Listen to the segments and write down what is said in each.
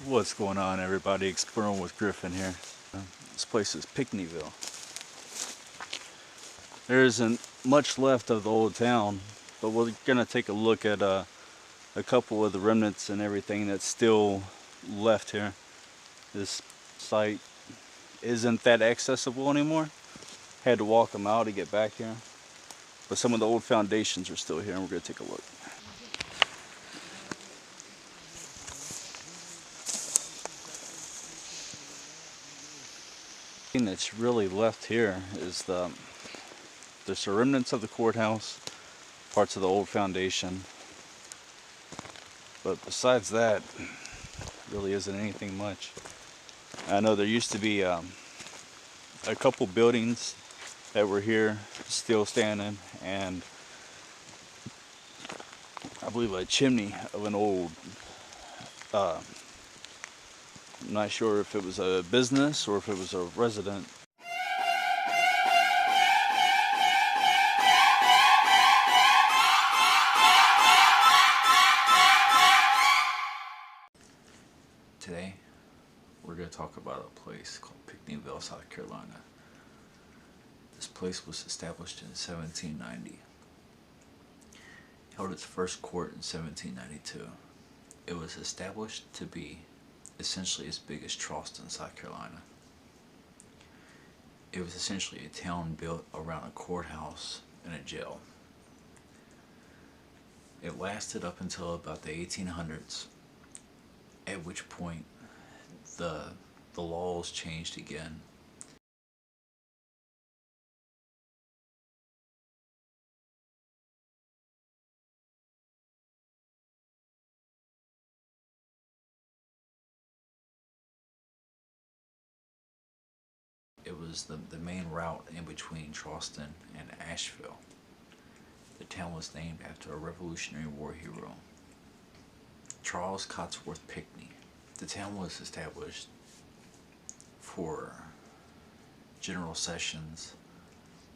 What's going on, everybody? Exploring with Griffin here. This place is Pickneyville. There isn't much left of the old town, but we're gonna take a look at a couple of the remnants and everything that's still left here. This site isn't that accessible anymore. Had to walk them out to get back here, but some of the old foundations are still here, and we're gonna take a look. The thing that's really left here is there's the remnants of the courthouse, parts of the old foundation, but besides that, really isn't anything much. I know there used to be a couple buildings that were here still standing, and I believe a chimney of an old, I'm not sure if it was a business or if it was a resident. Today, we're going to talk about a place called Pickneyville, South Carolina. This place was established in 1790. Held its first court in 1792. It was established to be essentially as big as Charleston, South Carolina. It was essentially a town built around a courthouse and a jail. It lasted up until about the 1800s, at which point the laws changed again. It was the main route in between Charleston and Asheville. The town was named after a Revolutionary War hero, Charles Cottsworth Pickney. The town was established for general sessions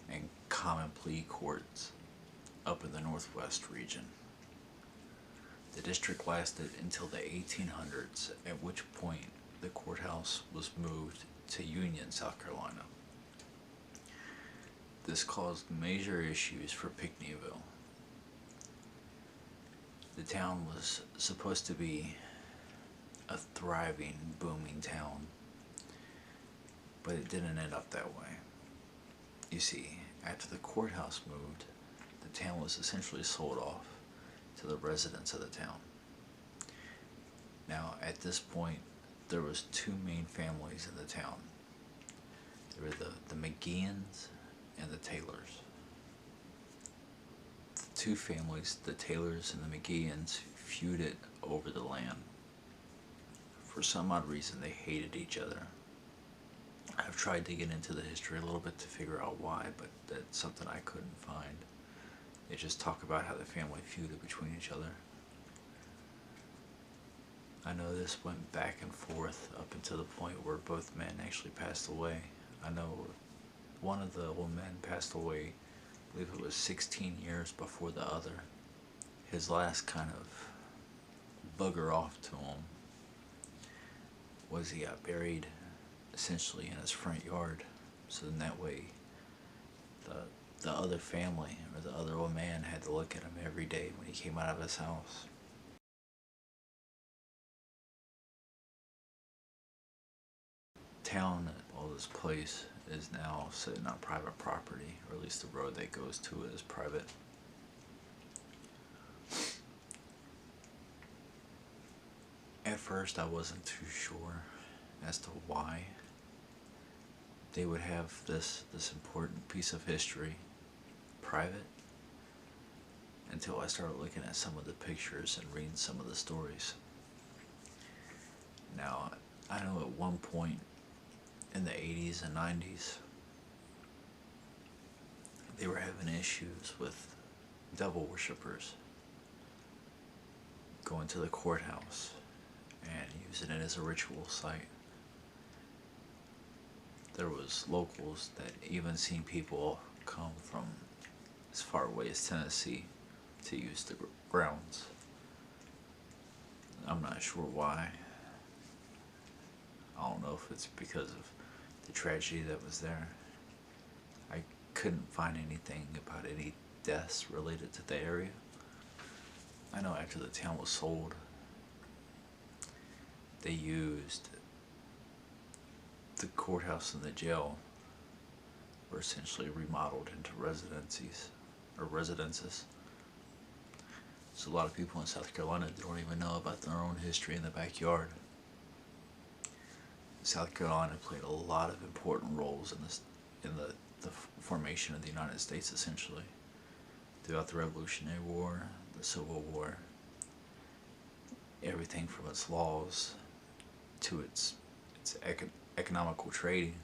and common plea courts up in the northwest region. The district lasted until the 1800s, at which point the courthouse was moved to Union, South Carolina. This caused major issues for Pickneyville. The town was supposed to be a thriving, booming town, but it didn't end up that way. You see, after the courthouse moved, the town was essentially sold off to the residents of the town. Now, at this point, there was two main families in the town. There were the McGeeans and the Taylors. The two families, the Taylors and the McGeeans, feuded over the land. For some odd reason, they hated each other. I've tried to get into the history a little bit to figure out why, but that's something I couldn't find. They just talk about how the family feuded between each other. I know this went back and forth up until the point where both men actually passed away. I know one of the old men passed away, I believe it was 16 years before the other. His last kind of bugger off to him was he got buried essentially in his front yard. So in that way, the other family or the other old man had to look at him every day when he came out of his house. Town, well, this place is now sitting on private property, or at least the road that goes to it is private. At first I wasn't too sure as to why they would have this important piece of history private, until I started looking at some of the pictures and reading some of the stories. Now, I know at one point in the 80s and 90s, they were having issues with devil worshippers going to the courthouse and using it as a ritual site. There was locals that even seen people come from as far away as Tennessee to use the grounds. I'm not sure why. I don't know if it's because of the tragedy that was there. I couldn't find anything about any deaths related to the area. I know after the town was sold, they used the courthouse and the jail were essentially remodeled into residences. So a lot of people in South Carolina don't even know about their own history in the backyard. South Carolina played a lot of important roles in the formation of the United States, essentially, throughout the Revolutionary War, the Civil War, everything from its laws to its economical trading.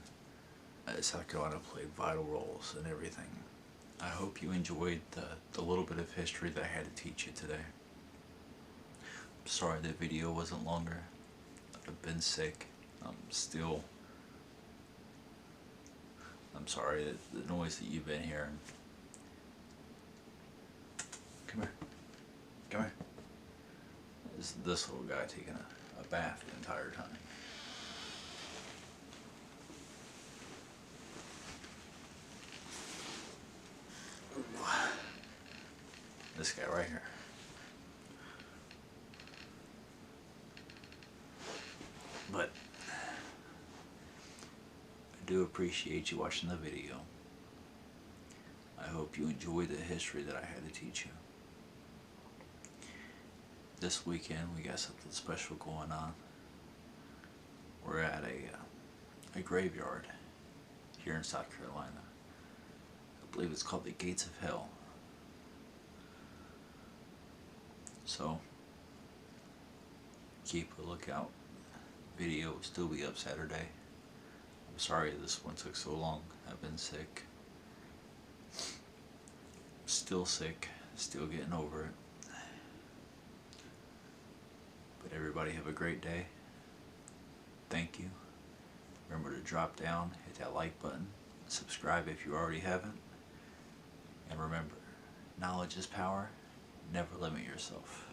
South Carolina played vital roles in everything. I hope you enjoyed the little bit of history that I had to teach you today. I'm sorry the video wasn't longer. I've been sick. I'm sorry that the noise that you've been hearing. Come here. Come here. This little guy taking a bath the entire time. This guy right here. But I do appreciate you watching the video. I hope you enjoyed the history that I had to teach you. This weekend we got something special going on. We're at a graveyard here in South Carolina. I believe it's called the Gates of Hell. So keep a lookout. Video will still be up Saturday. I'm sorry this one took so long. I've been sick. Still sick. Still getting over it. But everybody have a great day. Thank you. Remember to drop down, hit that like button, subscribe if you already haven't. And remember, knowledge is power. Never limit yourself.